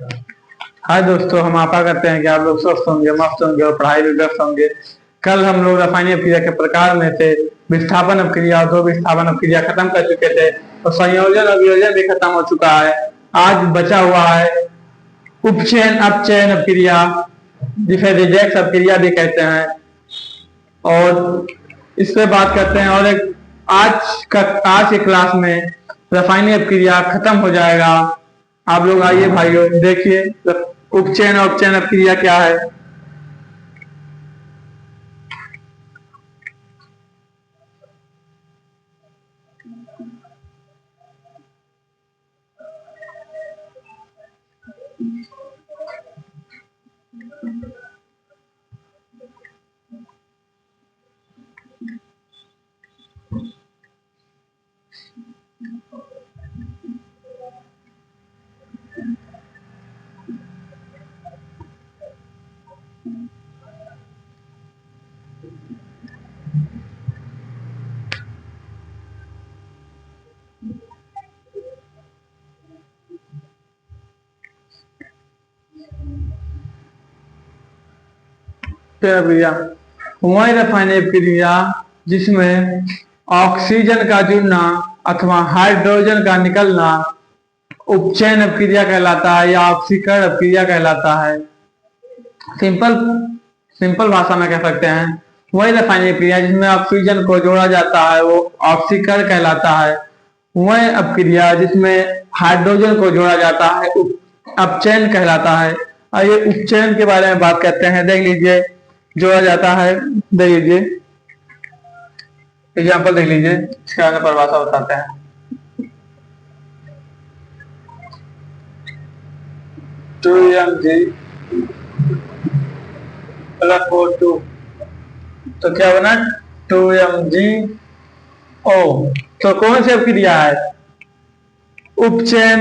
हाय दोस्तों, हम आशा करते हैं कि आप लोग स्वस्थ होंगे, मस्त होंगे और पढ़ाई में व्यस्त होंगे। कल हम लोग रासायनिक अपक्रिया के प्रकार में से विस्थापन अपक्रिया और दो विस्थापन अपक्रिया खत्म कर चुके थे और संयोजन और वियोजन भी खत्म हो चुका है। आज बचा हुआ है उपचयन अपचयन अपक्रिया, जिसे रिजेक्स अपक्रिया भी कहते हैं, और इस पे बात करते हैं। और एक आज के क्लास में रासायनिक अपक्रिया खत्म हो जाएगा। आप लोग आइए भाइयों, देखिए उपचयन और अपचयन अपक्रिया क्या है। क्रिया वही रासायनिक क्रिया जिसमें ऑक्सीजन का जुड़ना अथवा हाइड्रोजन का निकलना उपचयन अपक्रिया कहलाता है या ऑक्सीकरण अपक्रिया कहलाता है। सिंपल सिंपल भाषा में कह सकते हैं वही रासायनिक क्रिया जिसमें ऑक्सीजन को जोड़ा जाता है वो ऑक्सीकरण कहलाता है। वही अपक्रिया जिसमें हाइड्रोजन को जोड़ा जाता है अपचयन कहलाता है। आइए उपचयन के बारे में बात करते हैं। देख लीजिए, जोड़ा जाता है, देख लीजिए एग्जाम्पल देख लीजिए, इसके आगे परिभाषा बताते हैं। To M G plus O2, तो क्या बना 2MgO। तो कौन सी अपक्रिया है? उपचयन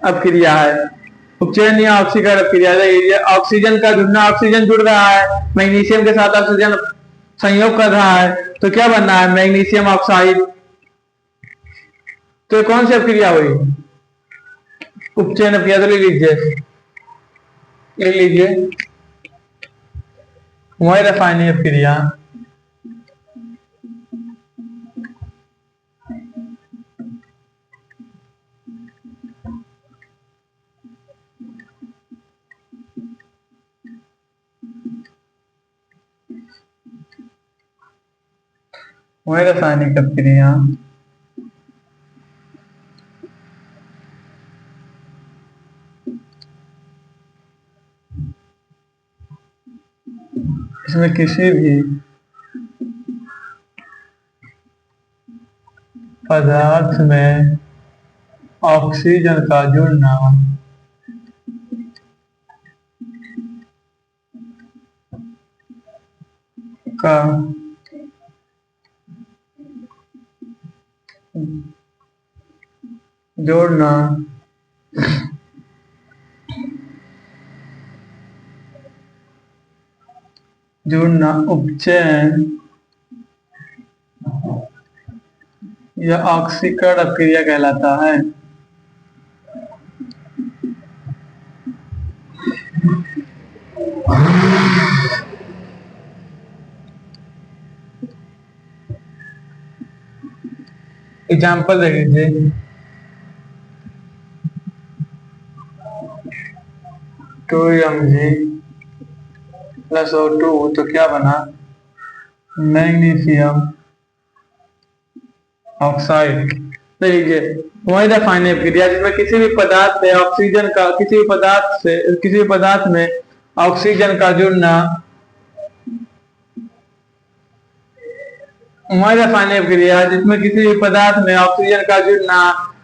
अपक्रिया है। उपचयन या ऑक्सीकरण अपक्रिया। ऑक्सीजन का जुड़ना, ऑक्सीजन जुड़ रहा है मैग्नीशियम के साथ, ऑक्सीजन संयोग कर रहा है, तो क्या बनना है? Magnesium oxide. तो कौन सी अपक्रिया हुई? उपचयन अपक्रिया। तो ले लीजिए वही रासायनिक अपक्रिया इसमें किसी भी पदार्थ में ऑक्सीजन का जुड़ना का जोड़ना उपचयन या ऑक्सीकरण अपक्रिया कहलाता है। एग्जाम्पल देख लीजिए, 2Mg प्लस O2, तो क्या बना? Magnesium oxide. देखिए वही रासायनिक अपक्रिया जिसमें किसी भी पदार्थ से ऑक्सीजन का किसी भी पदार्थ में ऑक्सीजन का जुड़ना, वही रासायनिक अपक्रिया जिसमें किसी भी पदार्थ में ऑक्सीजन का जुड़ना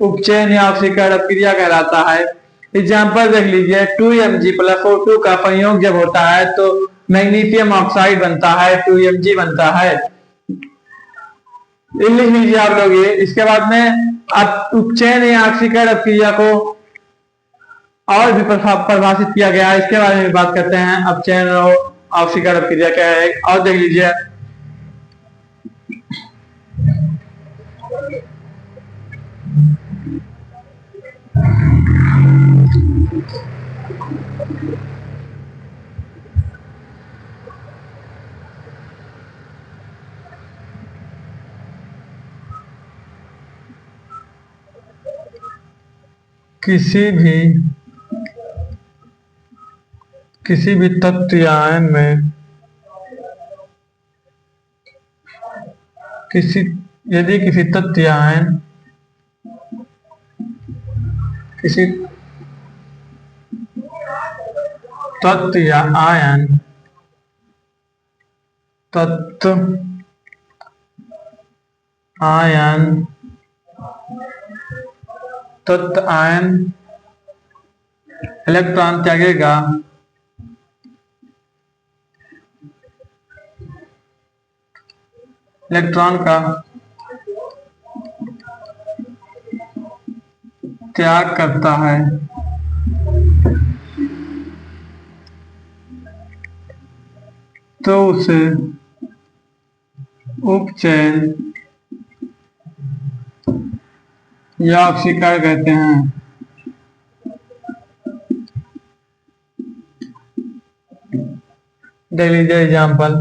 उपचयन या ऑक्सीकरण अपक्रिया कहलाता है। एग्जाम्पल देख लीजिए, 2Mg प्लस O2 का संयोग जब होता है तो मैग्नीशियम ऑक्साइड बनता है, 2Mg बनता है। लिख लीजिए आप लोग ये। इसके बाद में आप उपचयन या ऑक्सीकरण अपक्रिया को और भी परिभाषित किया गया है, इसके बारे में बात करते हैं। अपचयन और ऑक्सीकरण अपक्रिया क्या है और देख लीजिए। किसी भी तत्व या आयन में किसी यदि किसी तत्व या आयन किसी तत्व या आयन तत्व आयन तत्व आयन इलेक्ट्रॉन त्यागेगा इलेक्ट्रॉन का त्याग करता है तो उसे उपचयन या ऑक्सीकरण कहते हैं। देख लीजिए एग्जाम्पल।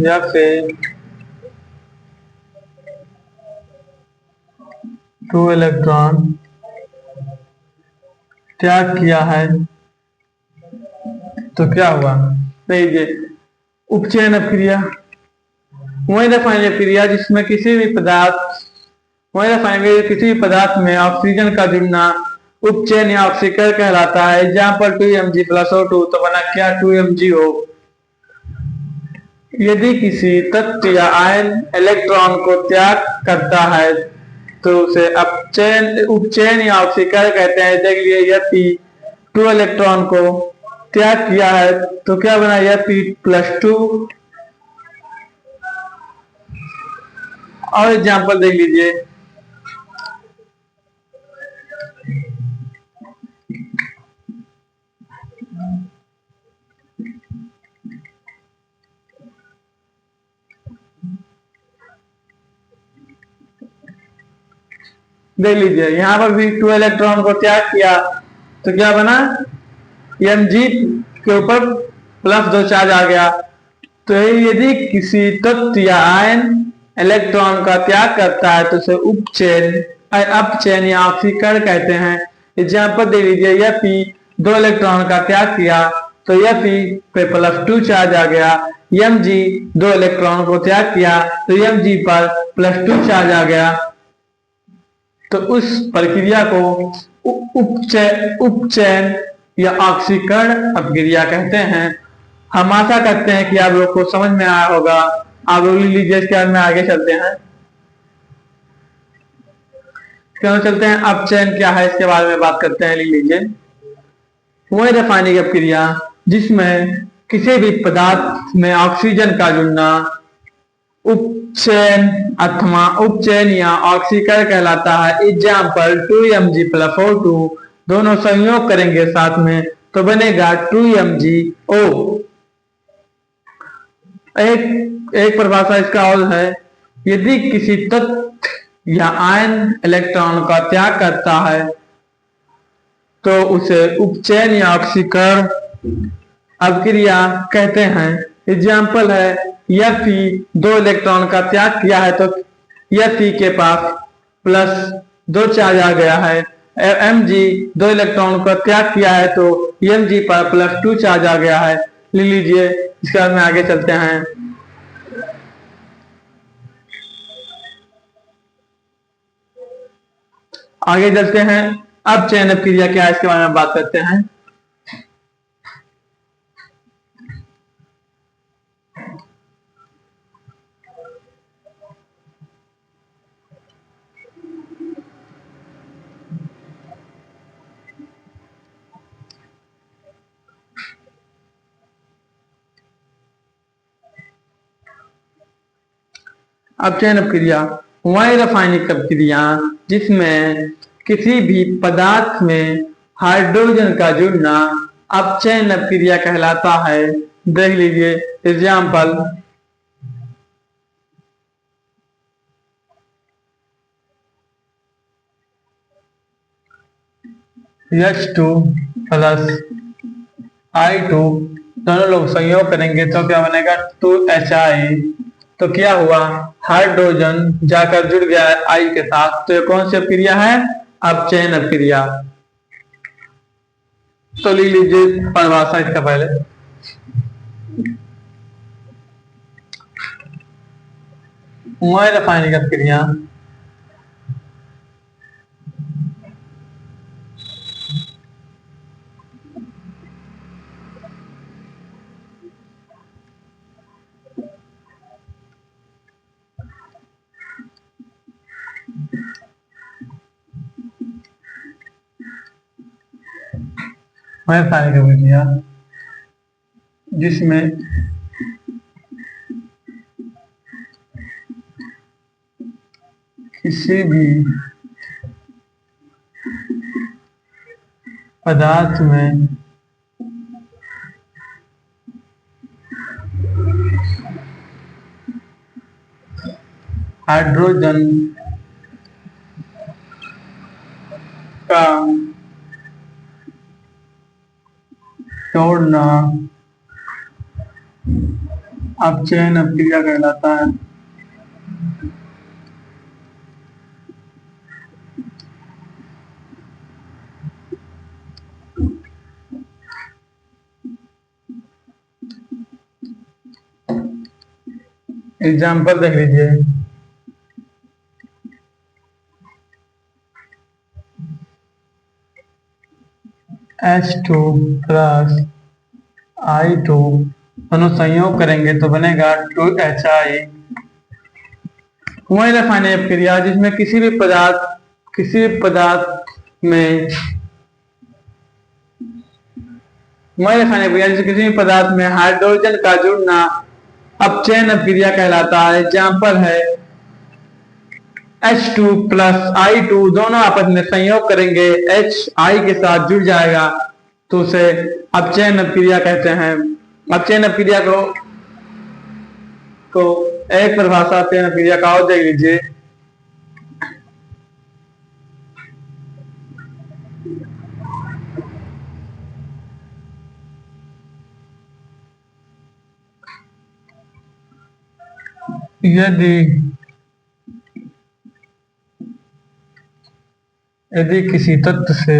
या फिर 2 इलेक्ट्रॉन त्याग किया है तो क्या हुआ? देखिए उपचयन क्रिया वही रासायनिक क्रिया जिसमें किसी भी पदार्थ में ऑक्सीजन का जुड़ना उपचयन या ऑक्सीकरण कहलाता है। जहां पर 2Mg+O2 तो बना क्या 2MgO। यदि किसी तत्व या आयन इलेक्ट्रॉन को त्याग करता है तो उसे उपचयन या ऑक्सीकरण कहते हैं। देख लिए यदि 2 इलेक्ट्रॉन को त्याग किया है तो क्या बना Fe+2। और एग्जाम्पल देख लीजिए। देख लीजिए यहाँ पर भी 2 इलेक्ट्रॉन को त्याग किया तो क्या बना Mg के ऊपर +2 चार्ज आ गया। तो यदि किसी तत्व या आयन इलेक्ट्रॉन का त्याग करता है तो उसे अपचयन या ऑक्सीकरण कहते हैं। एग्जाम्पल दे लीजिए Fe 2 इलेक्ट्रॉन का त्याग किया तो Fe पे +2 चार्ज आ गया। Mg 2 इलेक्ट्रॉन को त्याग किया तो Mg पर +2 चार्ज आ गया। तो उस प्रक्रिया को उपचयन या ऑक्सीकरण अपक्रिया कहते हैं। हम आशा करते हैं कि आप लोग को समझ में आया होगा। आप लोग लीजिए इसके बाद में आगे चलते हैं। क्यों चलते हैं अपचयन क्या है इसके बारे में बात करते हैं। लीजिए वही रासायनिक अपक्रिया जिसमें किसी भी पदार्थ में ऑक्सीजन का जुड़ना उपचयन या ऑक्सीकरण कहलाता है। एग्जाम्पल 2Mg+O2 दोनों संयोग करेंगे साथ में तो बनेगा 2MgO। एक परिभाषा इसका और है यदि किसी तत्व या आयन इलेक्ट्रॉन का त्याग करता है तो उसे उपचयन या ऑक्सीकरण अपक्रिया कहते हैं। एग्जाम्पल है Fe 2 इलेक्ट्रॉन का त्याग किया है तो Fe के पास +2 चार्ज आ गया है। Mg 2 इलेक्ट्रॉन का त्याग किया है तो Mg पर +2 चार्ज आ गया है। ले लीजिए इसके बाद में आगे चलते हैं। आगे चलते हैं अब चयन अपक्रिया क्या है इसके बारे में बात करते हैं। अपचयन अपक्रिया वही रासायनिक अपक्रिया जिसमें किसी भी पदार्थ में हाइड्रोजन का जुड़ना अपचयन अपक्रिया कहलाता है। देख लीजिए एग्जाम्पल H2 प्लस I2 दोनों लोग संयोग करेंगे तो क्या बनेगा 2HI। तो क्या हुआ, हाइड्रोजन जाकर जुड़ गया है I के साथ, तो ये कौन सी अपक्रिया है, अपचयन अपक्रिया। तो लिख लीजिए परिभाषा इसका पहले। रासायनिक अपक्रिया रासायनिक अपक्रिया जिसमें किसी भी पदार्थ में हाइड्रोजन का जोड़ना अपचयन अपक्रिया कहलाता है। एग्जाम्पल देख लीजिए। H2 प्लस I2 दोनों संयोग करेंगे तो बनेगा 2HI। वही रासायनिक अपक्रिया जिसमें किसी भी पदार्थ में वही रासायनिक अपक्रिया जिसमें किसी भी पदार्थ में हाइड्रोजन का जुड़ना अपचयन अपक्रिया कहलाता है। एग्जाम्पल है H2 प्लस I2 दोनों आपस में संयोग करेंगे, H I के साथ जुड़ जाएगा तो उसे अपचयन अपक्रिया कहते हैं। अपचयन अपक्रिया को एक परिभाषा अपचयन अपक्रिया का और देख लीजिए। यदि यदि किसी तत्व से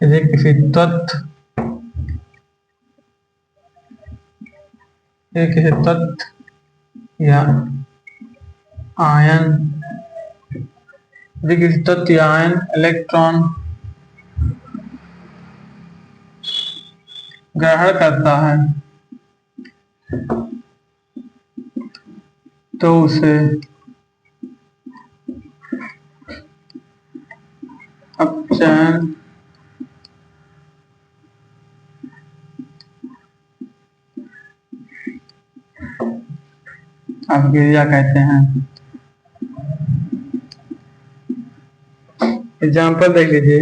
यदि किसी तत्व यदि किसी तत्व या आयन यदि किसी तत्व या आयन इलेक्ट्रॉन ग्रहण करता है तो उसे अपचयन अपक्रिया कहते हैं। एग्जाम्पल देख लीजिए।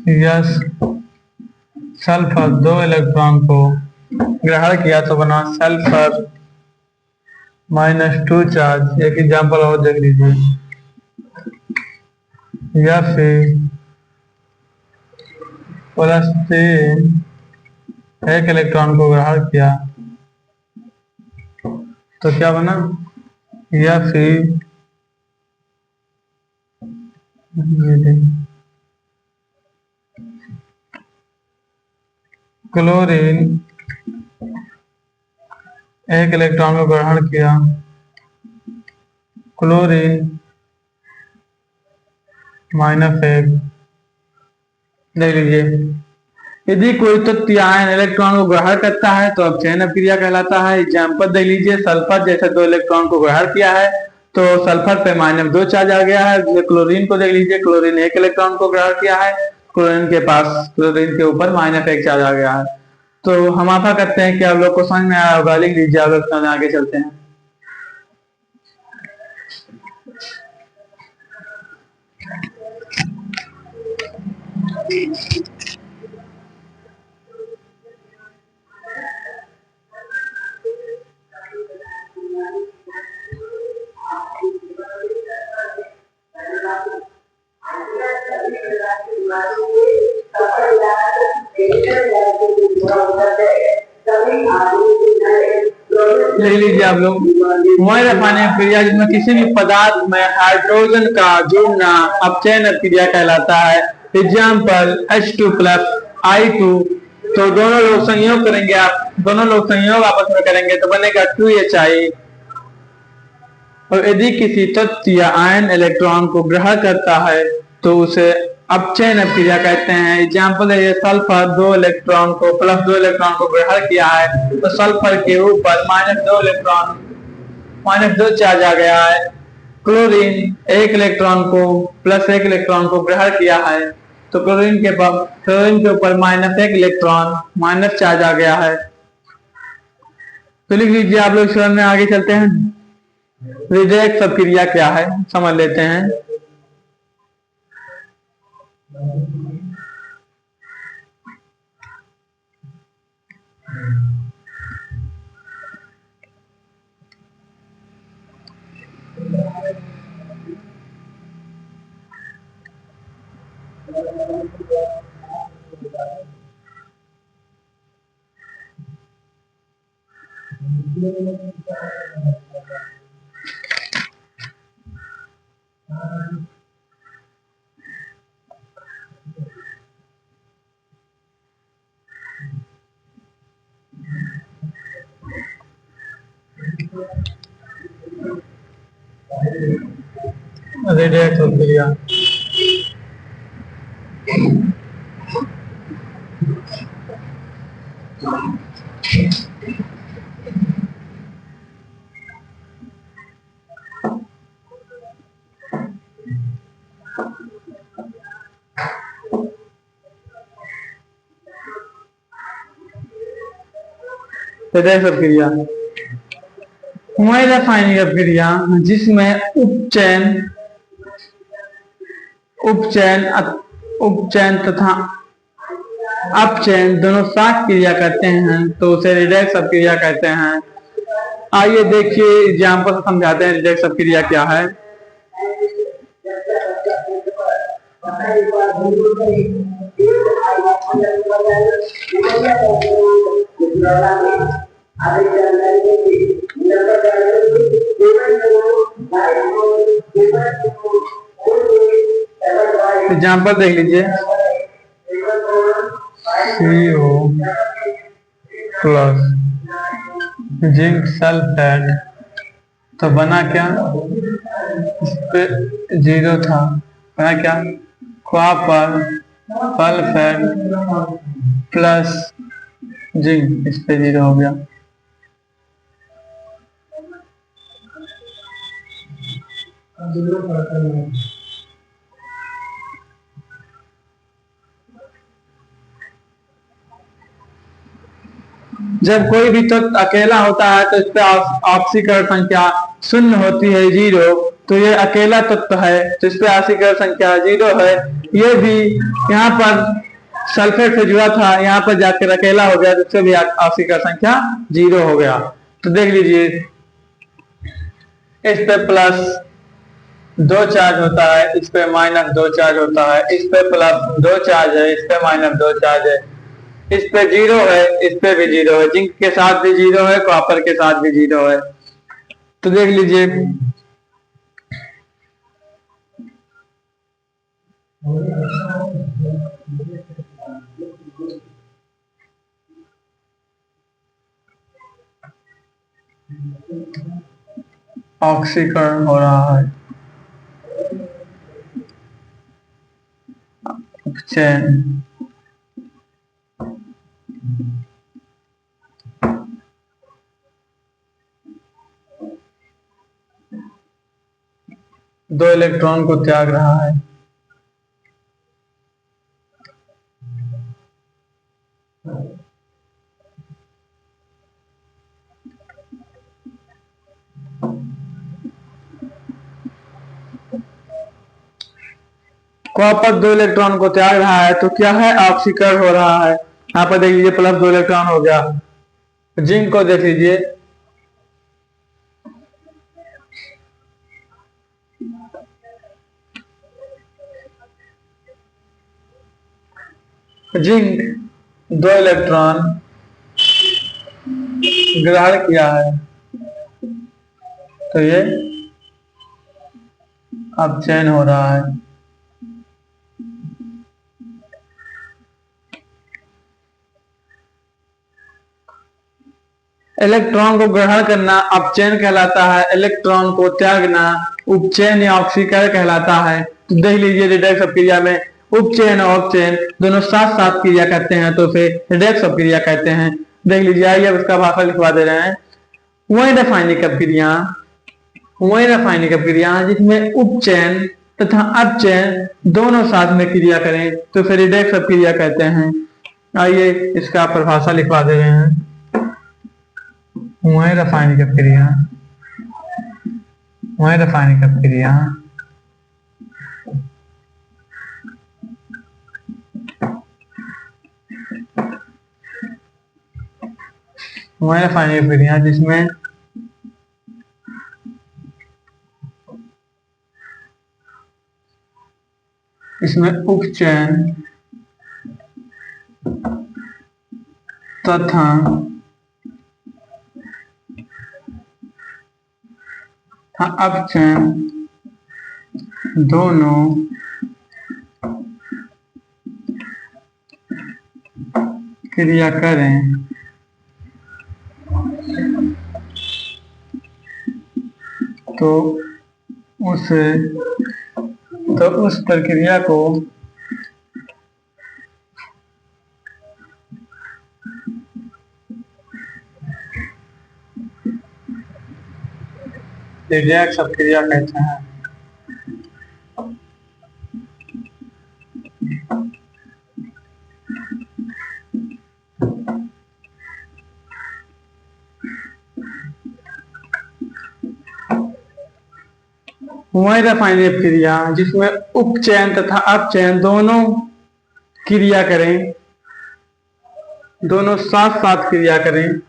यस सल्फर 2 इलेक्ट्रॉन को ग्रहण किया तो बना सल्फर -2 चार्ज। एक एग्जाम्पल और देख लीजिए। या फिर प्लस 3 एक इलेक्ट्रॉन को ग्रहण किया तो क्या बना, या फिर क्लोरीन एक इलेक्ट्रॉन को ग्रहण किया, क्लोरीन -1। देख लीजिए, यदि कोई तत्व आयन इलेक्ट्रॉन को ग्रहण करता है तो अपचयन अपक्रिया कहलाता है। एग्जाम्पल देख लीजिए, सल्फर जैसे 2 इलेक्ट्रॉन को ग्रहण किया है तो सल्फर पे -2 चार्ज आ गया है। क्लोरीन को देख लीजिए, क्लोरीन 1 इलेक्ट्रॉन को ग्रहण किया है, क्लोरीन के ऊपर -1 चार्ज आ गया है। तो हम आशा करते हैं कि आप लोग को समझ में आया होगा। लिख लीजिए, आप लोग आगे चलते हैं। देख लीजिए आप लोग, वही रासायनिक क्रिया जिसमें किसी भी पदार्थ में हाइड्रोजन का जुड़ना अपचयन क्रिया कहलाता है। एग्जाम्पल H2 प्लस I2, तो दोनों लोग संयोग करेंगे, आप दोनों लोग संयोग आपस में करेंगे तो बनेगा 2HI। और यदि किसी तत्व या आयन इलेक्ट्रॉन को ग्रहण करता है तो उसे अपचयन क्रिया कहते हैं। एग्जाम्पल है ये सल्फर, 2 इलेक्ट्रॉन को प्लस 2 इलेक्ट्रॉन को ग्रहण किया है तो सल्फर के ऊपर -2 चार्ज आ गया है। क्लोरीन 1 इलेक्ट्रॉन को प्लस 1 इलेक्ट्रॉन को ग्रहण किया है तो क्लोरीन के ऊपर -1 इलेक्ट्रॉन माइनस चार्ज आ गया है। तो लिख लीजिए आप लोग, समझ में आगे चलते हैं। रिडक्स क्रिया क्या है समझ लेते हैं। रिडक्स क्रिया क्रिया वही रासायनिक क्रिया जिसमें उपचयन तथा अपचयन दोनों साथ क्रिया करते हैं तो उसे रिडक्स क्रिया कहते हैं। आइए देखिए एग्जाम्पल से समझाते हैं रिडक्स क्रिया क्या है। एग्जाम्पल देख लीजिए, CO प्लस जिंक सल्फेट, तो बना क्या, इस पे 0 था, बना क्या, कॉपर सल्फेट प्लस जिंक, इस पे 0 हो गया। जब कोई भी तत्व अकेला होता है तो इस पे ऑक्सीकरण संख्या 0 होती है, 0, तो ये अकेला तत्व है तो इस पे ऑक्सीकरण संख्या 0 है। ये भी यहाँ पर सल्फेट से जुड़ा था, यहाँ पर जाकर अकेला हो गया तो इससे भी ऑक्सीकरण संख्या 0 हो गया। तो देख लीजिए, इस पे +2 चार्ज होता है, इस पे -2 चार्ज होता है, इस पे +2 चार्ज है, इस पे -2 चार्ज है, इस पे 0 है, इस पे भी 0 है, जिंक के साथ भी 0 है, कॉपर के साथ भी 0 है। तो देख लीजिए, ऑक्सीकरण हो रहा है, चैन दो इलेक्ट्रॉन को त्याग रहा है। कॉपर 2 इलेक्ट्रॉन को त्याग रहा है तो क्या है, ऑक्सीकरण हो रहा है। यहाँ पर देख लीजिए +2 इलेक्ट्रॉन हो गया। जिंक को देख लीजिए, जिंक 2 इलेक्ट्रॉन ग्रहण किया है तो ये अपचयन हो रहा है। इलेक्ट्रॉन को ग्रहण करना अपचयन कहलाता है, इलेक्ट्रॉन को त्यागना उपचयन या ऑक्सीकरण कहलाता है। तो देख लीजिए रिडक्स अपक्रिया में उपचयन और अपचयन दोनों साथ साथ क्रिया करते हैं तो फिर रिडक्स अपक्रिया कहते हैं। देख लीजिए, आइए अब इसका भाषा लिखवा दे रहे हैं। वही रासायनिक अपक्रिया जिसमें उपचयन तथा अपचयन दोनों साथ में क्रिया करें तो फिर रिडक्स अपक्रिया कहते हैं। आइए इसका परिभाषा लिखवा दे रहे हैं। वही रासायनिक अपक्रिया वही रासायनिक अपक्रिया जिसमें इसमें उपचयन तथा अपचयन दोनों क्रिया करें तो उस प्रक्रिया को रिडक्स अपक्रिया कहते हैं। वही रासायनिक क्रिया जिसमें उपचयन तथा अपचयन दोनों क्रिया करें, दोनों साथ साथ क्रिया करें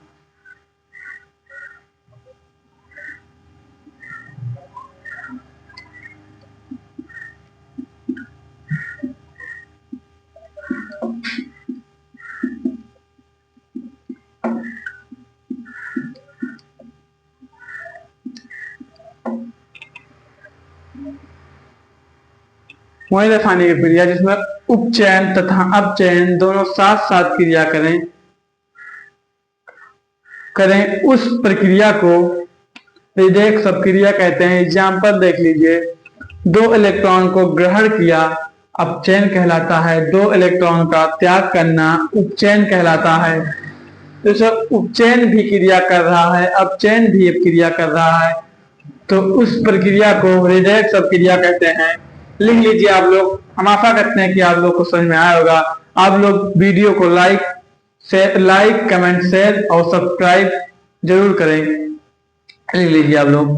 वही रासायनिक क्रिया जिसमें उपचयन तथा अपचयन दोनों साथ साथ क्रिया करें उस प्रक्रिया को रिडक्स अपक्रिया कहते हैं। एग्जाम्पल देख लीजिए, 2 इलेक्ट्रॉन को ग्रहण किया अपचयन कहलाता है, 2 इलेक्ट्रॉन का त्याग करना उपचयन कहलाता है। तो सब उपचयन भी क्रिया कर रहा है, अपचयन भी क्रिया कर रहा है, तो उस प्रक्रिया को रिडक्स अपक्रिया कहते हैं। लिख लीजिए आप लोग। हम आशा करते हैं कि आप लोग को समझ में आया होगा। आप लोग वीडियो को लाइक कमेंट शेयर और सब्सक्राइब जरूर करें। लिख लीजिए आप लोग।